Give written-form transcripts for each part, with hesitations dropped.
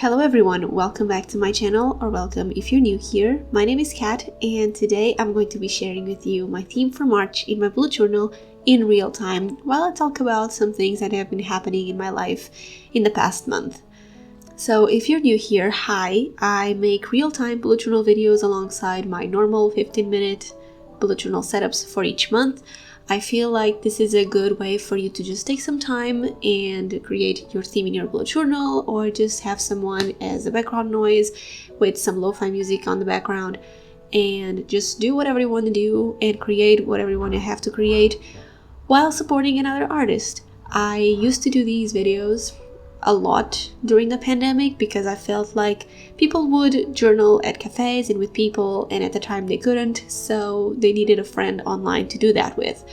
Hello everyone, welcome back to my channel, or welcome if you're new here. My name is Kat, and today I'm going to be sharing with you my theme for March in my bullet journal in real time, while I talk about some things that have been happening in my life in the past month. So if you're new here, hi, I make real-time bullet journal videos alongside my normal 15-minute bullet journal setups for each month. I feel like this is a good way for you to just take some time and create your theme in your bullet journal, or just have someone as a background noise with some lo-fi music on the background, and just do whatever you want to do and create whatever you want to have to create while supporting another artist. I used to do these videos a lot during the pandemic because I felt like people would journal at cafes and with people, and at the time they couldn't, so they needed a friend online to do that with.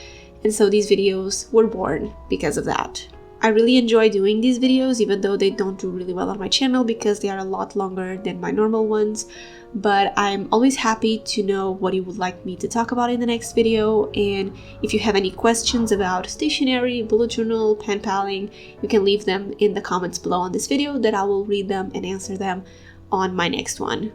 And so these videos were born because of that. I really enjoy doing these videos, even though they don't do really well on my channel because they are a lot longer than my normal ones. But I'm always happy to know what you would like me to talk about in the next video, and if you have any questions about stationery, bullet journal, pen paling, you can leave them in the comments below on this video that I will read them and answer them on my next one.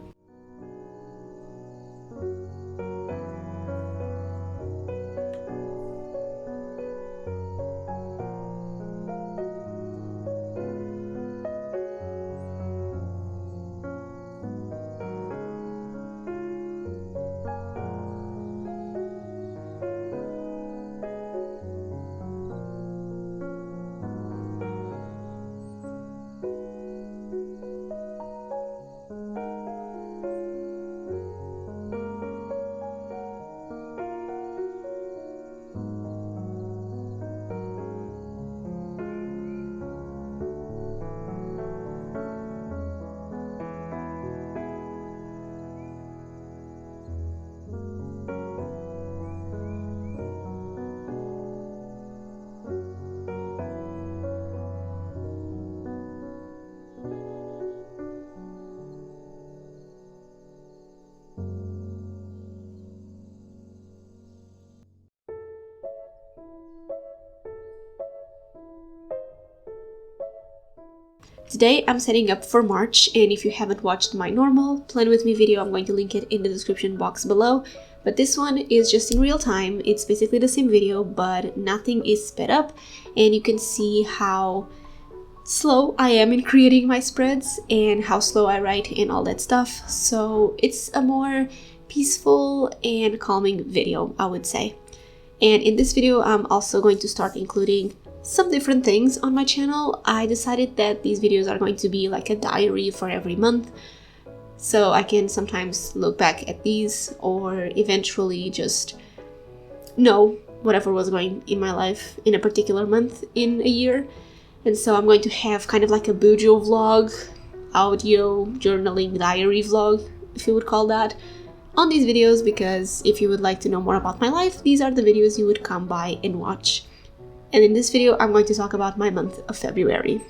Today I'm setting up for March, and if you haven't watched my normal plan with me video, I'm going to link it in the description box below. But this one is just in real time. It's basically the same video, but nothing is sped up, and you can see how slow I am in creating my spreads and how slow I write and all that stuff. So it's a more peaceful and calming video, I would say. And in this video, I'm also going to start including some different things on my channel. I decided that these videos are going to be like a diary for every month, so I can sometimes look back at these, or eventually just know whatever was going in my life in a particular month in a year. And so I'm going to have kind of like a bujo vlog, audio journaling diary vlog, if you would call that, on these videos, because if you would like to know more about my life, these are the videos you would come by and watch. And in this video, I'm going to talk about my month of February.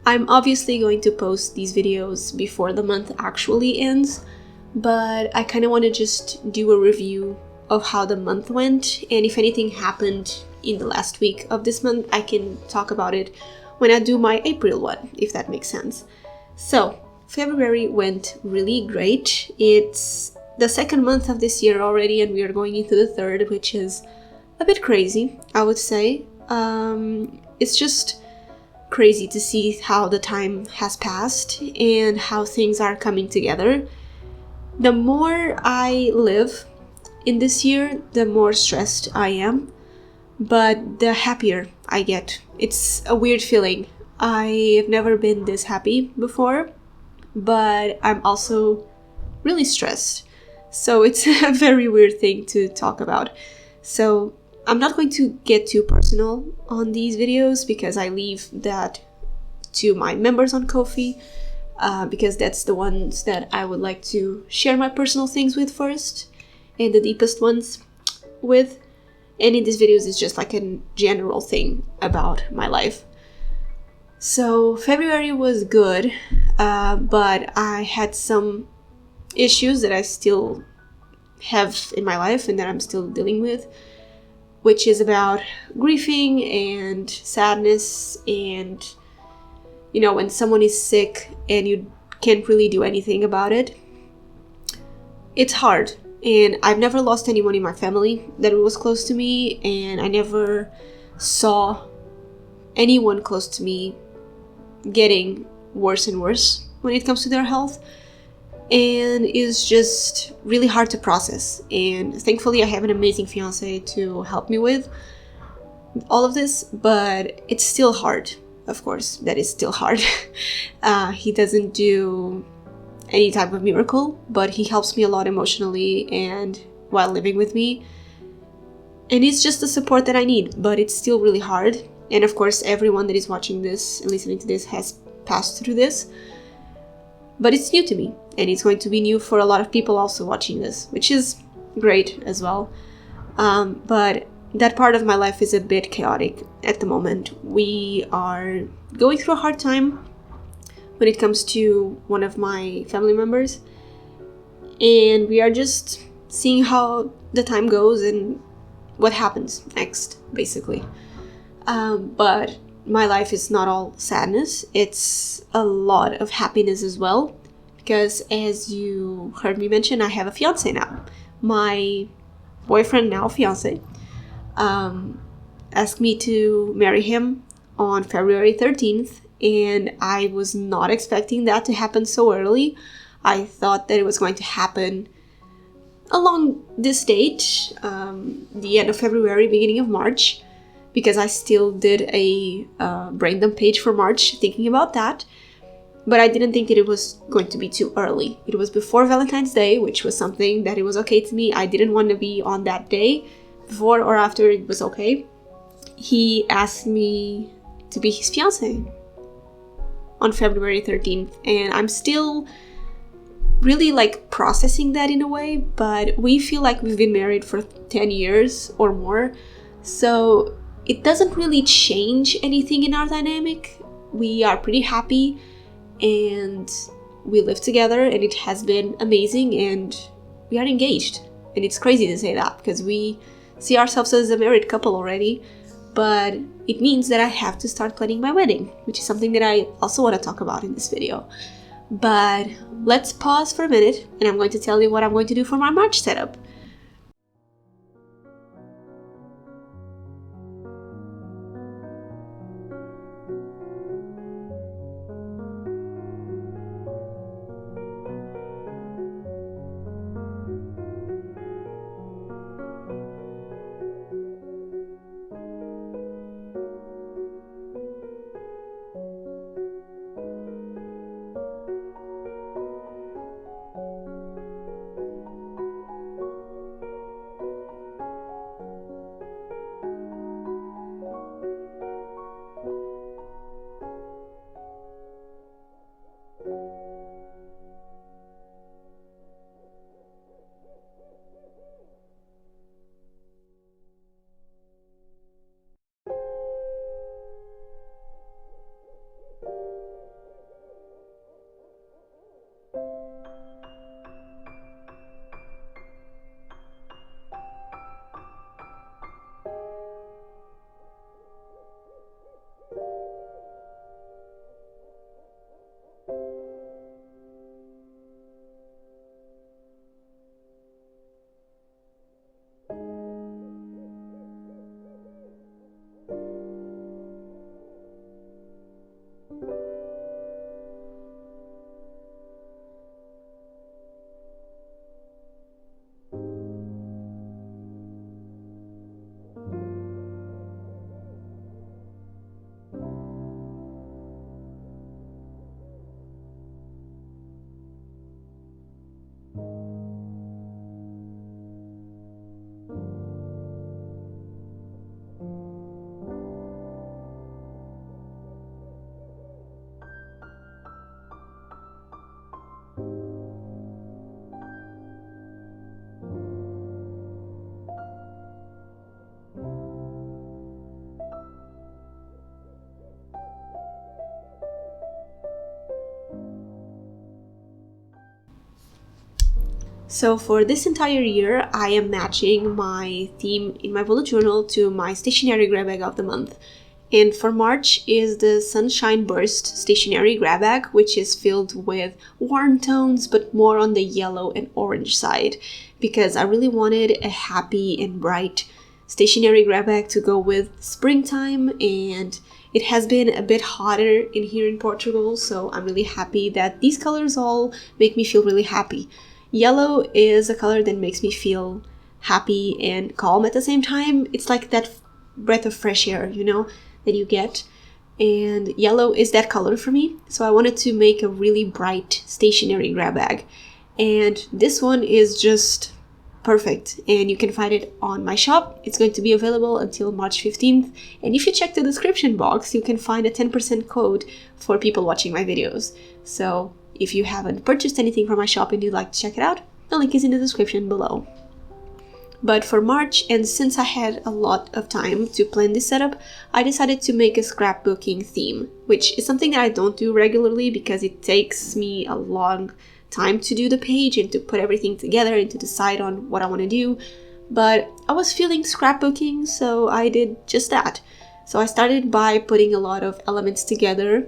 I'm obviously going to post these videos before the month actually ends, but I kind of want to just do a review of how the month went, and if anything happened in the last week of this month, I can talk about it when I do my April one, if that makes sense. So, February went really great. It's the second month of this year already, and we are going into the third, which is a bit crazy, I would say. It's just crazy to see how the time has passed and how things are coming together. The more I live in this year, the more stressed I am, but the happier I get. It's a weird feeling. I have never been this happy before, but I'm also really stressed. So it's a very weird thing to talk about. So I'm not going to get too personal on these videos because I leave that to my members on Ko-fi, because that's the ones that I would like to share my personal things with first, and the deepest ones with. And in these videos, it's just like a general thing about my life. So February was good, but I had some issues that I still have in my life and that I'm still dealing with, which is about grieving and sadness, and you know, when someone is sick and you can't really do anything about it. It's hard, and I've never lost anyone in my family that was close to me, and I never saw anyone close to me getting worse and worse when it comes to their health, and it's just really hard to process. And thankfully I have an amazing fiance to help me with all of this, but it's still hard. Of course, that is still hard. He doesn't do any type of miracle, but he helps me a lot emotionally and while living with me, and it's just the support that I need. But it's still really hard, and of course everyone that is watching this and listening to this has passed through this, but it's new to me, and it's going to be new for a lot of people also watching this, which is great as well. But that part of my life is a bit chaotic at the moment. We are going through a hard time when it comes to one of my family members, and we are just seeing how the time goes and what happens next, basically. But my life is not all sadness, it's a lot of happiness as well, because as you heard me mention, I have a fiance now. My boyfriend, now fiance, asked me to marry him on February 13th, and I was not expecting that to happen so early. I thought that it was going to happen along this date, the end of February, beginning of March, because I still did a brain dump page for March thinking about that, but I didn't think that it was going to be too early. It was before Valentine's Day, which was something that it was okay to me. I didn't want to be on that day. Before or after, it was okay. He asked me to be his fiance on February 13th, and I'm still really like processing that in a way, but we feel like we've been married for 10 years or more, so it doesn't really change anything in our dynamic. We are pretty happy and we live together, and it has been amazing, and we are engaged. And it's crazy to say that because we see ourselves as a married couple already, but it means that I have to start planning my wedding, which is something that I also want to talk about in this video. But let's pause for a minute, and I'm going to tell you what I'm going to do for my March setup. So for this entire year, I am matching my theme in my bullet journal to my stationery grab bag of the month. And for March is the Sunshine Burst stationery grab bag, which is filled with warm tones, but more on the yellow and orange side, because I really wanted a happy and bright stationery grab bag to go with springtime, and it has been a bit hotter in here in Portugal, so I'm really happy that these colors all make me feel really happy. Yellow is a color that makes me feel happy and calm at the same time. It's like that breath of fresh air, you know, that you get. And yellow is that color for me, so I wanted to make a really bright stationery grab bag. And this one is just perfect, and you can find it on my shop. It's going to be available until March 15th, and if you check the description box, you can find a 10% code for people watching my videos. So if you haven't purchased anything from my shop and you'd like to check it out, the link is in the description below. But for March, and since I had a lot of time to plan this setup, I decided to make a scrapbooking theme, which is something that I don't do regularly because it takes me a long time to do the page and to put everything together and to decide on what I want to do. But I was feeling scrapbooking, so I did just that. So I started by putting a lot of elements together,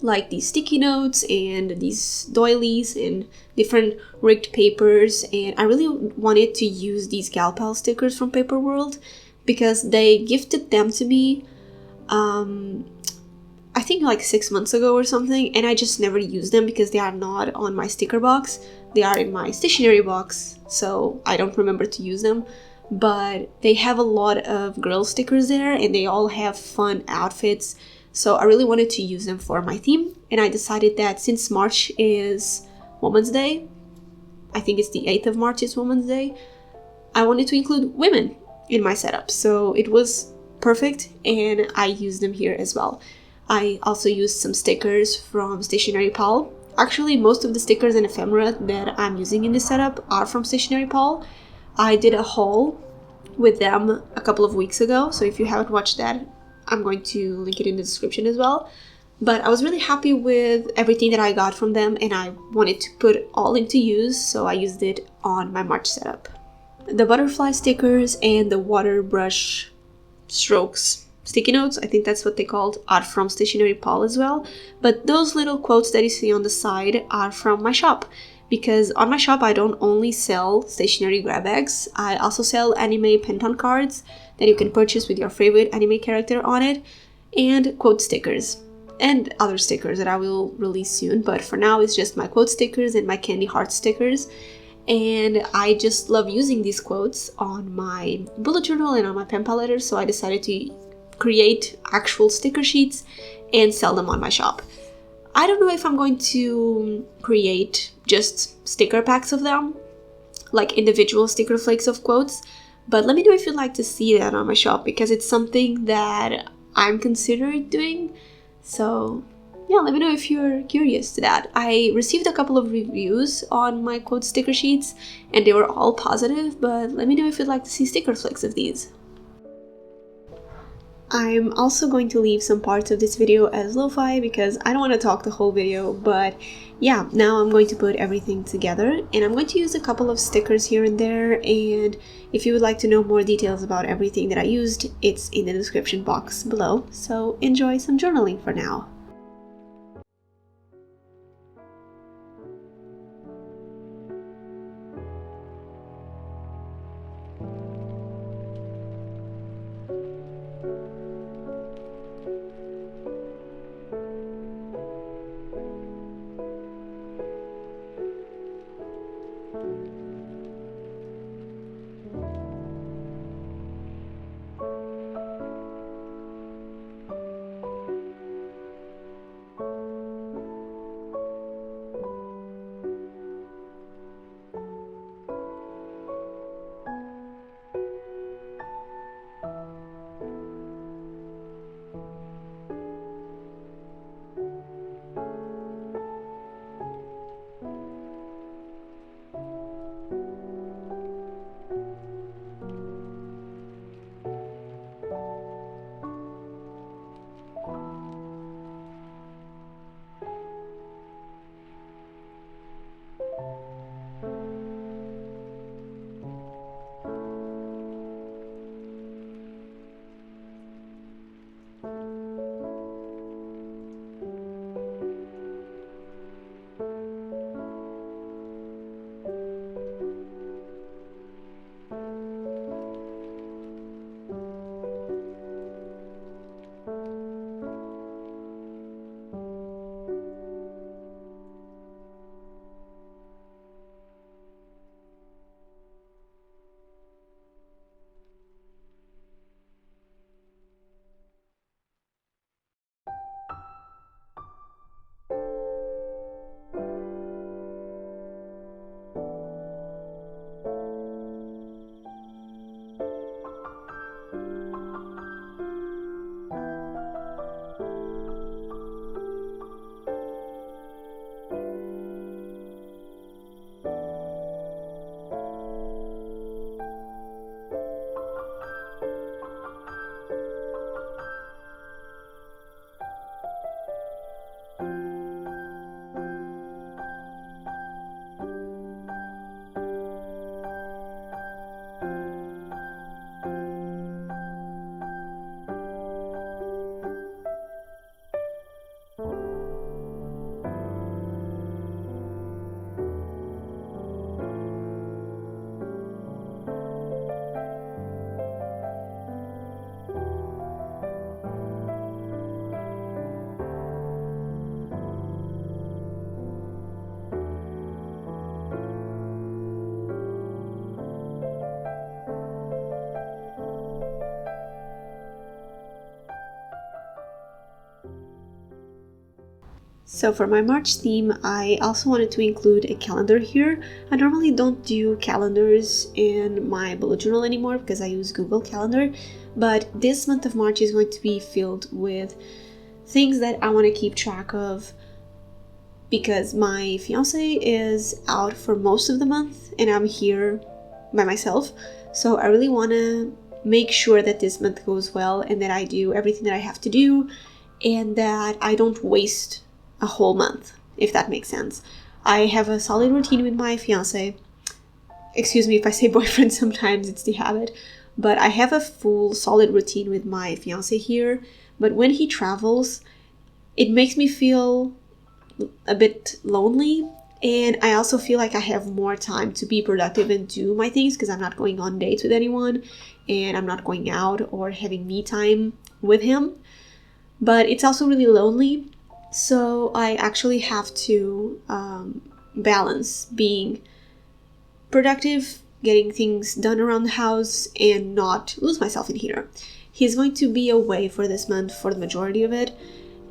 like these sticky notes and these doilies and different rigged papers, and I really wanted to use these gal pal stickers from Paper World because they gifted them to me I think like 6 months ago or something, and I just never used them because they are not on my sticker box. They are in my stationery box, so I don't remember to use them. But they have a lot of girl stickers there, and they all have fun outfits, so I really wanted to use them for my theme. And I decided that since March is Women's Day, I think it's the 8th of March is Women's Day, I wanted to include women in my setup, so it was perfect, and I used them here as well. I also used some stickers from Stationery Pal. Actually, most of the stickers and ephemera that I'm using in this setup are from Stationery Pal. I did a haul with them a couple of weeks ago, so if you haven't watched that, I'm going to link it in the description as well. But I was really happy with everything that I got from them, and I wanted to put it all into use, so I used it on my March setup. The butterfly stickers and the water brush strokes sticky notes, I think that's what they called, are from Stationery Pal as well. But those little quotes that you see on the side are from my shop, because on my shop I don't only sell stationery grab bags, I also sell anime Penton cards that you can purchase with your favorite anime character on it, and quote stickers, and other stickers that I will release soon, but for now it's just my quote stickers and my candy heart stickers. And I just love using these quotes on my bullet journal and on my pen pal letters, so I decided to create actual sticker sheets and sell them on my shop. I don't know if I'm going to create just sticker packs of them, like individual sticker flakes of quotes, but let me know if you'd like to see that on my shop, because it's something that I'm considering doing. So yeah, let me know if you're curious to that. I received a couple of reviews on my quote sticker sheets and they were all positive, but let me know if you'd like to see sticker flicks of these. I'm also going to leave some parts of this video as lo-fi because I don't want to talk the whole video, but yeah, now I'm going to put everything together and I'm going to use a couple of stickers here and there, and if you would like to know more details about everything that I used, it's in the description box below, so enjoy some journaling for now. So for my March theme, I also wanted to include a calendar here. I normally don't do calendars in my bullet journal anymore because I use Google Calendar, but this month of March is going to be filled with things that I want to keep track of because my fiance is out for most of the month and I'm here by myself. So I really want to make sure that this month goes well and that I do everything that I have to do and that I don't waste a whole month, if that makes sense. I have a solid routine with my fiance. Excuse me if I say boyfriend sometimes, it's the habit. But I have a full solid routine with my fiance here. But when he travels, it makes me feel a bit lonely. And I also feel like I have more time to be productive and do my things because I'm not going on dates with anyone and I'm not going out or having me time with him. But it's also really lonely. So I actually have to balance being productive, getting things done around the house, and not lose myself in here. He's going to be away for this month for the majority of it,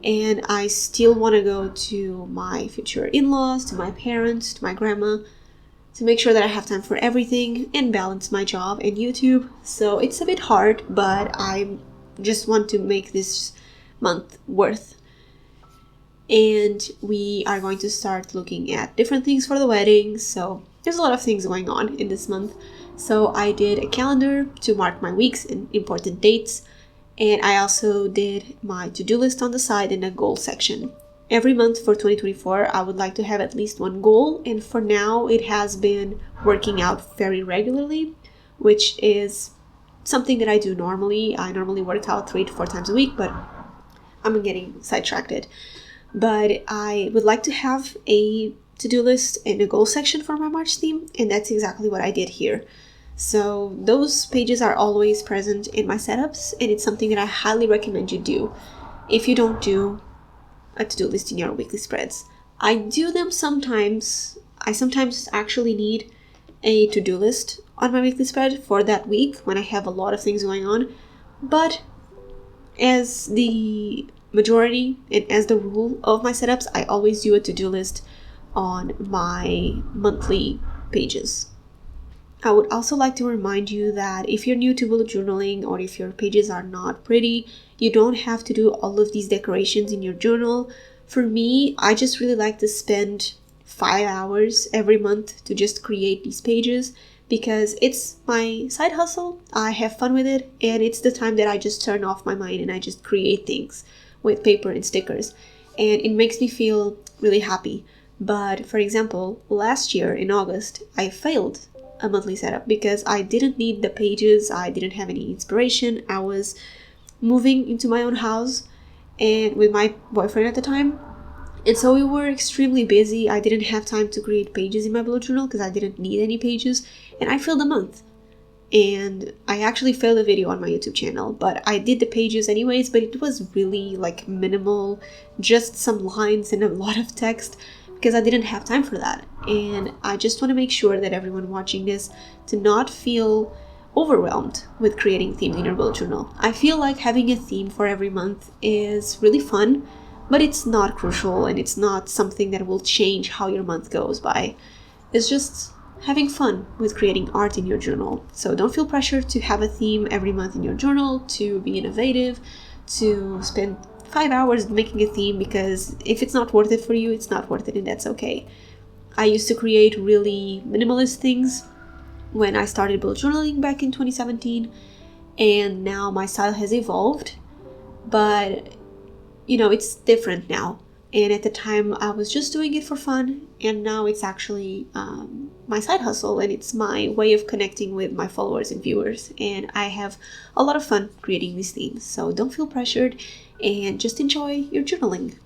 and I still want to go to my future in-laws, to my parents, to my grandma, to make sure that I have time for everything and balance my job and YouTube. So it's a bit hard, but I just want to make this month worth. And we are going to start looking at different things for the wedding. So there's a lot of things going on in this month. So I did a calendar to mark my weeks and important dates. And I also did my to-do list on the side in a goal section. Every month for 2024, I would like to have at least one goal. And for now, it has been working out very regularly, which is something that I do normally. I normally work out 3 to 4 times a week, but I'm getting sidetracked. But I would like to have a to-do list and a goal section for my March theme, and that's exactly what I did here. So those pages are always present in my setups, and it's something that I highly recommend you do if you don't do a to-do list in your weekly spreads. I do them sometimes. I sometimes actually need a to-do list on my weekly spread for that week when I have a lot of things going on, but as the majority and as the rule of my setups, I always do a to-do list on my monthly pages. I would also like to remind you that if you're new to bullet journaling or if your pages are not pretty, you don't have to do all of these decorations in your journal. For me, I just really like to spend 5 hours every month to just create these pages because it's my side hustle. I have fun with it, and it's the time that I just turn off my mind and I just create things with paper and stickers, and it makes me feel really happy. But for example, last year in August, I failed a monthly setup because I didn't need the pages, I didn't have any inspiration. I was moving into my own house and with my boyfriend at the time, and so we were extremely busy. I didn't have time to create pages in my bullet journal because I didn't need any pages, and I failed a month. And I actually failed a video on my YouTube channel, but I did the pages anyways, but it was really like minimal, just some lines and a lot of text because I didn't have time for that. And I just want to make sure that everyone watching this to not feel overwhelmed with creating themes in your bullet journal. I feel like having a theme for every month is really fun, but it's not crucial and it's not something that will change how your month goes by. It's just having fun with creating art in your journal. So don't feel pressured to have a theme every month in your journal, to be innovative, to spend 5 hours making a theme, because if it's not worth it for you, it's not worth it, and that's okay. I used to create really minimalist things when I started bullet journaling back in 2017, and now my style has evolved, but it's different now. And at the time, I was just doing it for fun, and now it's actually my side hustle, and it's my way of connecting with my followers and viewers. And I have a lot of fun creating these themes, so don't feel pressured, and just enjoy your journaling.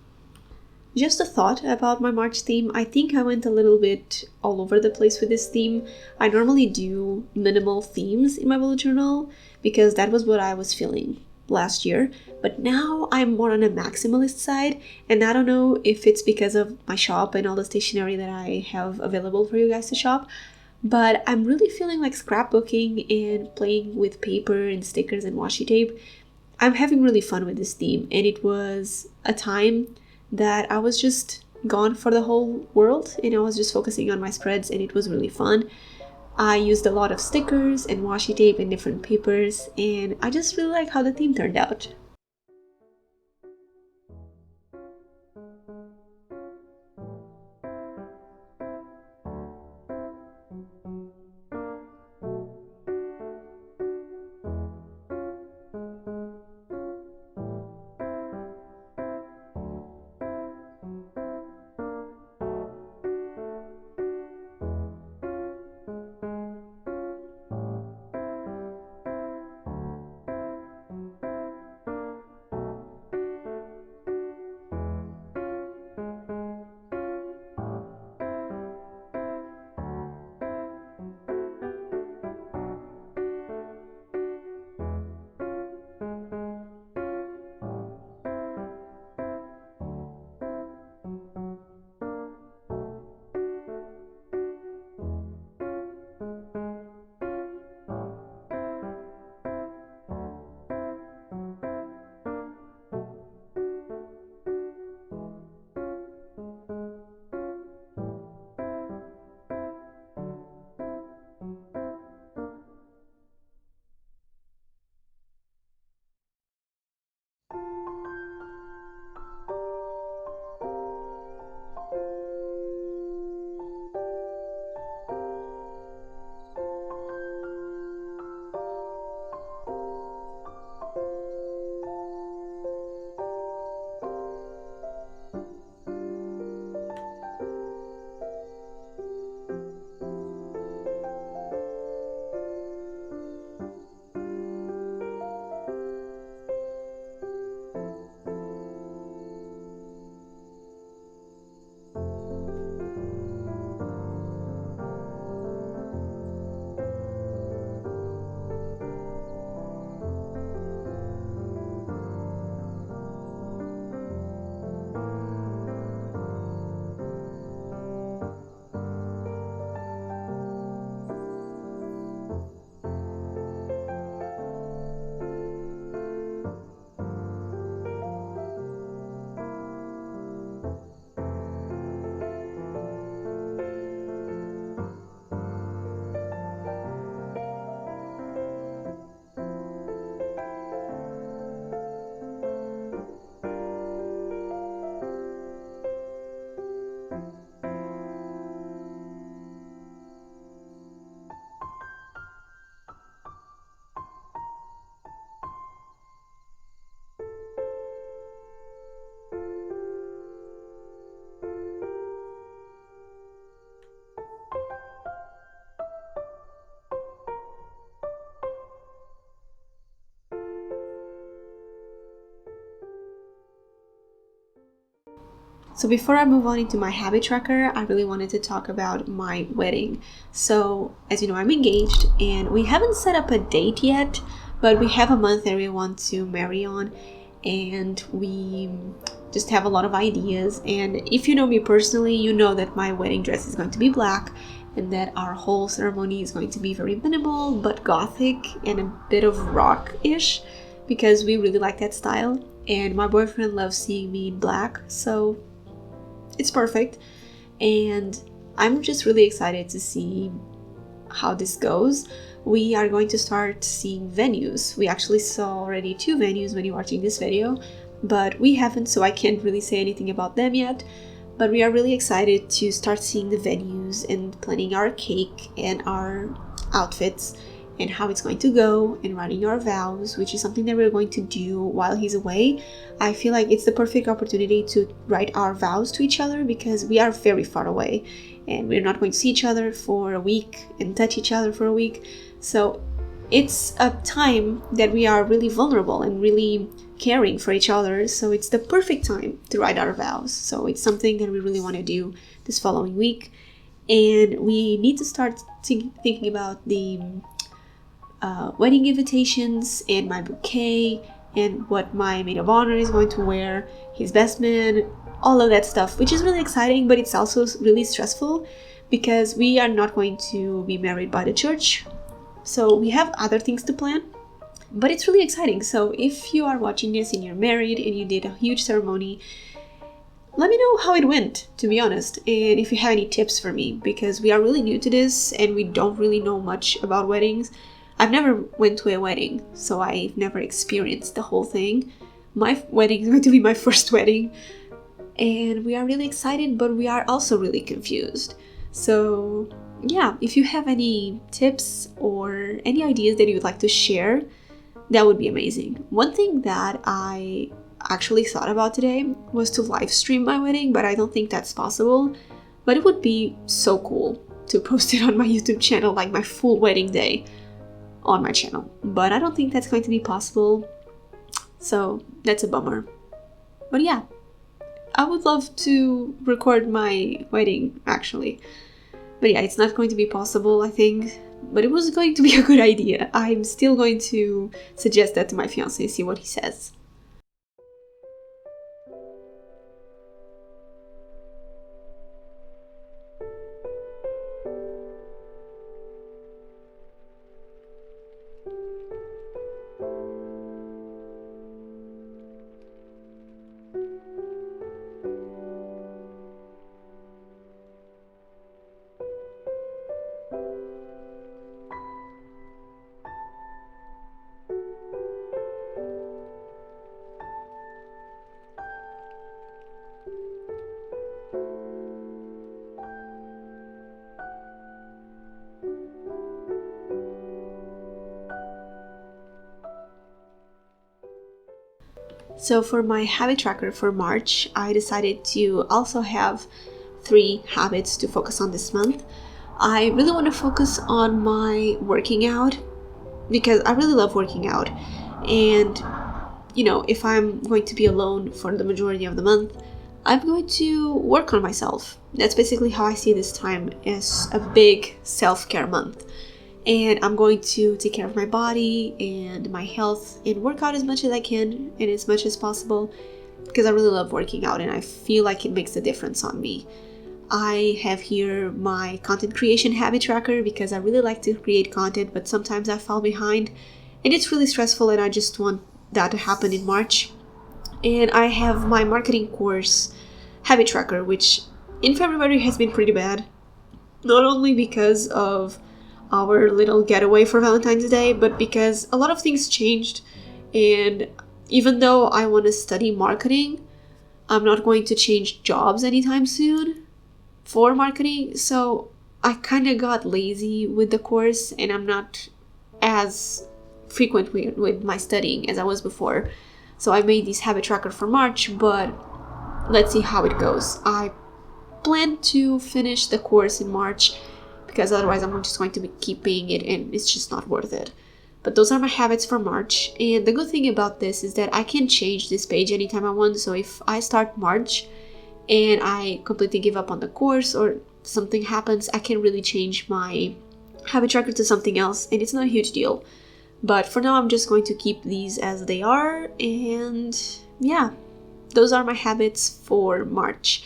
Just a thought about my March theme. I think I went a little bit all over the place with this theme. I normally do minimal themes in my bullet journal because that was what I was feeling last year, but now I'm more on a maximalist side, and I don't know if it's because of my shop and all the stationery that I have available for you guys to shop, but I'm really feeling like scrapbooking and playing with paper and stickers and washi tape. I'm having really fun with this theme, and it was a time that I was just gone for the whole world and I was just focusing on my spreads, and it was really fun. I used a lot of stickers and washi tape and different papers, and I just really like how the theme turned out. So before I move on into my habit tracker, I really wanted to talk about my wedding. So as you know, I'm engaged and we haven't set up a date yet, but we have a month that we want to marry on, and we just have a lot of ideas. And if you know me personally, you know that my wedding dress is going to be black and that our whole ceremony is going to be very minimal but gothic and a bit of rock-ish, because we really like that style and my boyfriend loves seeing me in black, so it's perfect. And I'm just really excited to see how this goes. We are going to start seeing venues. We actually saw already 2 venues when you're watching this video, but we haven't, so I can't really say anything about them yet. But we are really excited to start seeing the venues and planning our cake and our outfits and how it's going to go, and writing our vows, which is something that we're going to do while he's away. I feel like it's the perfect opportunity to write our vows to each other, because we are very far away and we're not going to see each other for a week and touch each other for a week. So it's a time that we are really vulnerable and really caring for each other. So it's the perfect time to write our vows. So it's something that we really want to do this following week. And we need to start thinking about the wedding invitations and my bouquet and what my maid of honor is going to wear, his best man, all of that stuff, which is really exciting, but it's also really stressful because we are not going to be married by the church. So we have other things to plan, but it's really exciting. So if you are watching this and you're married and you did a huge ceremony, let me know how it went, to be honest, and if you have any tips for me, because we are really new to this and we don't really know much about weddings. I've never went to a wedding, so I've never experienced the whole thing. My wedding is going to be my first wedding, and we are really excited, but we are also really confused. So yeah, if you have any tips or any ideas that you would like to share, that would be amazing. One thing that I actually thought about today was to live stream my wedding, but I don't think that's possible. But it would be so cool to post it on my YouTube channel, like my full wedding day on my channel. But I don't think that's going to be possible, so that's a bummer. But yeah, I would love to record my wedding, actually. But yeah, it's not going to be possible, I think. But it was going to be a good idea. I'm still going to suggest that to my fiancé, see what he says. So for my habit tracker for March, I decided to also have 3 habits to focus on this month. I really want to focus on my working out because I really love working out. And, you know, if I'm going to be alone for the majority of the month, I'm going to work on myself. That's basically how I see this time, as a big self-care month. And I'm going to take care of my body and my health and work out as much as I can and as much as possible, because I really love working out and I feel like it makes a difference on me. I have here my content creation habit tracker because I really like to create content, but sometimes I fall behind and it's really stressful, and I just want that to happen in March. And I have my marketing course habit tracker, which in February has been pretty bad, not only because of our little getaway for Valentine's Day, but because a lot of things changed. And even though I want to study marketing, I'm not going to change jobs anytime soon for marketing. So I kind of got lazy with the course, and I'm not as frequent with my studying as I was before. So I made this habit tracker for March, but let's see how it goes. I plan to finish the course in March, because otherwise I'm just going to keep paying it and it's just not worth it. But those are my habits for March, and the good thing about this is that I can change this page anytime I want. So if I start March and I completely give up on the course or something happens, I can really change my habit tracker to something else, and it's not a huge deal. But for now I'm just going to keep these as they are, and yeah, those are my habits for March.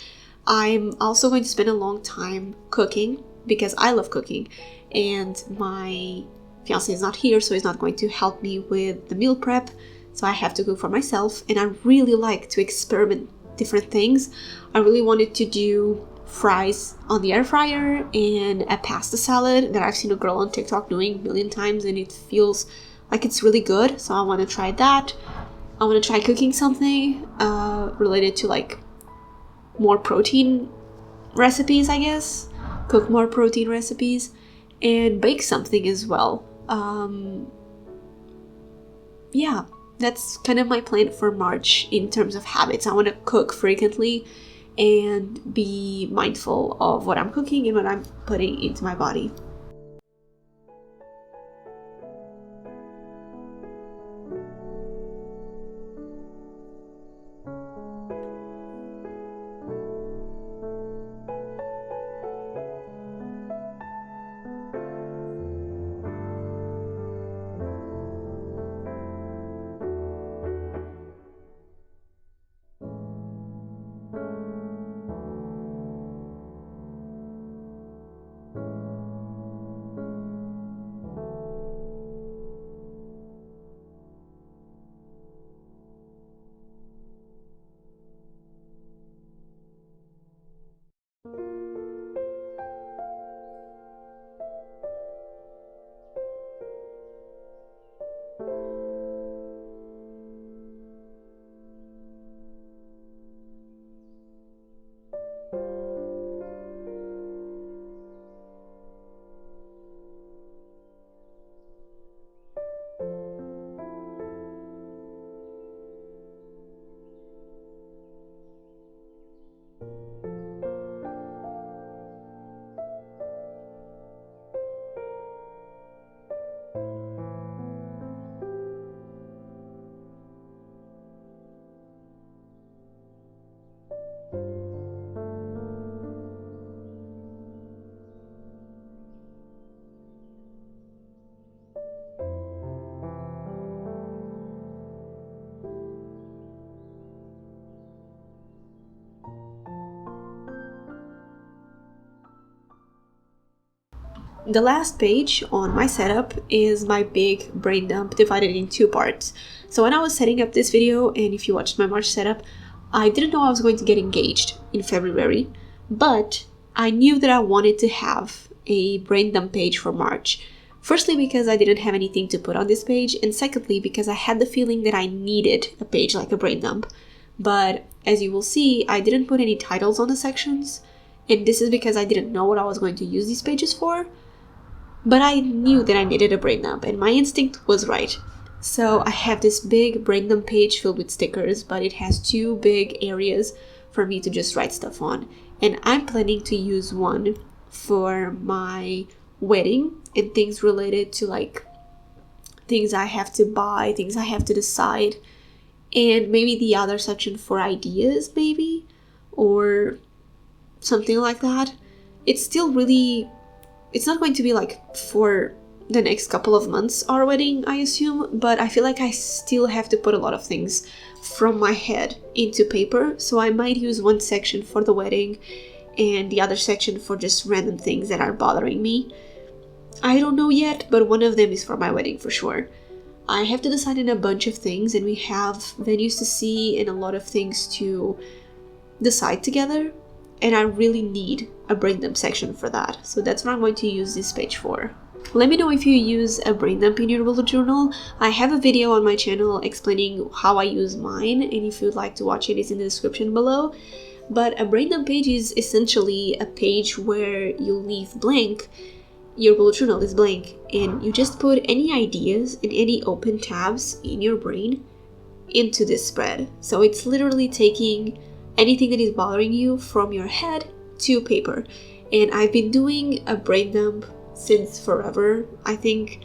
I'm also going to spend a long time cooking because I love cooking, and my fiance is not here, so he's not going to help me with the meal prep, so I have to cook for myself. And I really like to experiment different things. I really wanted to do fries on the air fryer and a pasta salad that I've seen a girl on TikTok doing a million times, and it feels like it's really good, so I want to try that. I want to try cooking something related to like more protein recipes, I guess. Cook more protein recipes and bake something as well. Yeah, that's kind of my plan for March in terms of habits. I want to cook frequently and be mindful of what I'm cooking and what I'm putting into my body. The last page on my setup is my big brain dump divided in two parts. So when I was setting up this video, and if you watched my March setup, I didn't know I was going to get engaged in February, but I knew that I wanted to have a brain dump page for March. Firstly, because I didn't have anything to put on this page, and secondly, because I had the feeling that I needed a page like a brain dump. But as you will see, I didn't put any titles on the sections, and this is because I didn't know what I was going to use these pages for. But I knew that I needed a brain dump, and my instinct was right. So I have this big brain dump page filled with stickers, but it has two big areas for me to just write stuff on. And I'm planning to use one for my wedding and things related to like things I have to buy, things I have to decide, and maybe the other section for ideas, maybe, or something like that. It's still really, it's not going to be like for the next couple of months our wedding, I assume, but I feel like I still have to put a lot of things from my head into paper, so I might use one section for the wedding and the other section for just random things that are bothering me. I don't know yet, but one of them is for my wedding for sure. I have to decide on a bunch of things, and we have venues to see and a lot of things to decide together, and I really need a brain dump section for that, so that's what I'm going to use this page for. Let me know if you use a brain dump in your bullet journal. I have a video on my channel explaining how I use mine, and if you'd like to watch it, it's in the description below. But a brain dump page is essentially a page where you leave blank. Your bullet journal is blank, and you just put any ideas and any open tabs in your brain into this spread. So it's literally taking anything that is bothering you from your head to paper. And I've been doing a brain dump since forever. I think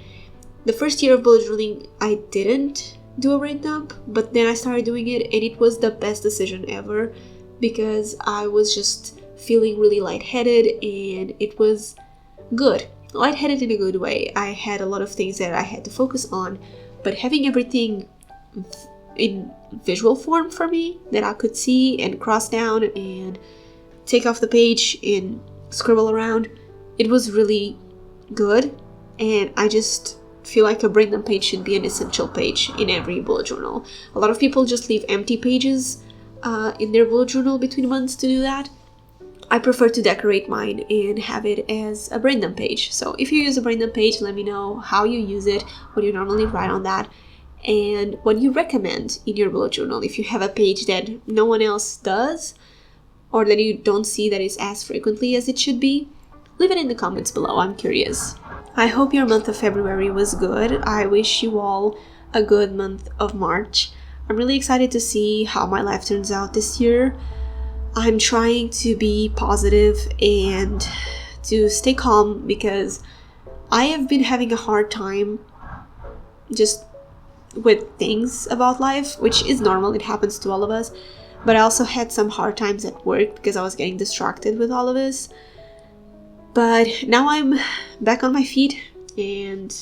the first year of bullet journaling I didn't do a brain dump, but then I started doing it, and it was the best decision ever because I was just feeling really lightheaded, and it was good. Lightheaded in a good way. I had a lot of things that I had to focus on, but having everything in visual form for me that I could see and cross down and take off the page and scribble around, it was really good. And I just feel like a brain dump page should be an essential page in every bullet journal. A lot of people just leave empty pages in their bullet journal between months to do that. I prefer to decorate mine and have it as a brain dump page. So if you use a brain dump page, let me know how you use it, what you normally write on that, and what you recommend in your bullet journal. If you have a page that no one else does, or that you don't see that is as frequently as it should be, leave it in the comments below. I'm curious. I hope your month of February was good. I wish you all a good month of March. I'm really excited to see how my life turns out this year. I'm trying to be positive and to stay calm because I have been having a hard time just with things about life, which is normal. It happens to all of us. But I also had some hard times at work because I was getting distracted with all of this. But now I'm back on my feet and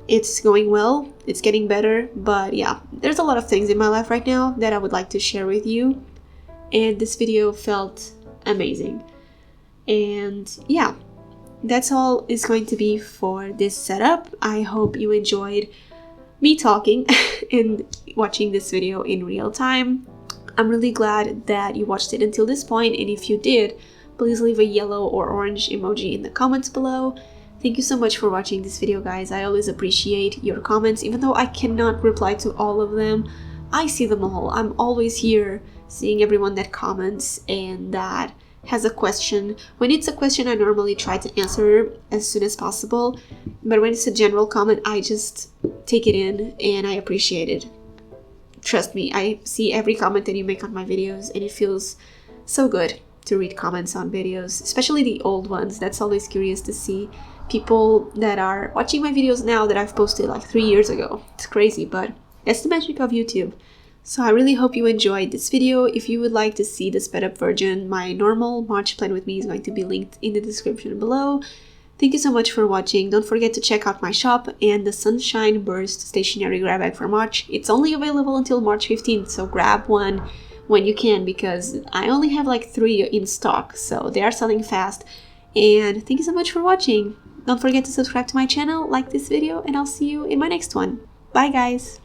it's going well. It's getting better. But yeah, there's a lot of things in my life right now that I would like to share with you. And this video felt amazing. And yeah, that's all it's going to be for this setup. I hope you enjoyed me talking and watching this video in real time. I'm really glad that you watched it until this point, and if you did, please leave a yellow or orange emoji in the comments below. Thank you so much for watching this video, guys. I always appreciate your comments, even though I cannot reply to all of them. I see them all. I'm always here seeing everyone that comments and that has a question. When it's a question, I normally try to answer as soon as possible, but when it's a general comment, I just take it in and I appreciate it. Trust me, I see every comment that you make on my videos, and it feels so good to read comments on videos, especially the old ones. That's always curious to see people that are watching my videos now that I've posted like 3 years ago. It's crazy, but that's the magic of YouTube. So I really hope you enjoyed this video. If you would like to see the sped up version, my normal March plan with me is going to be linked in the description below. Thank you so much for watching. Don't forget to check out my shop and the Sunshine Burst stationery grab bag for March. It's only available until March 15th, so grab one when you can because I only have like 3 in stock, so they are selling fast. And thank you so much for watching. Don't forget to subscribe to my channel, like this video, and I'll see you in my next one. Bye guys!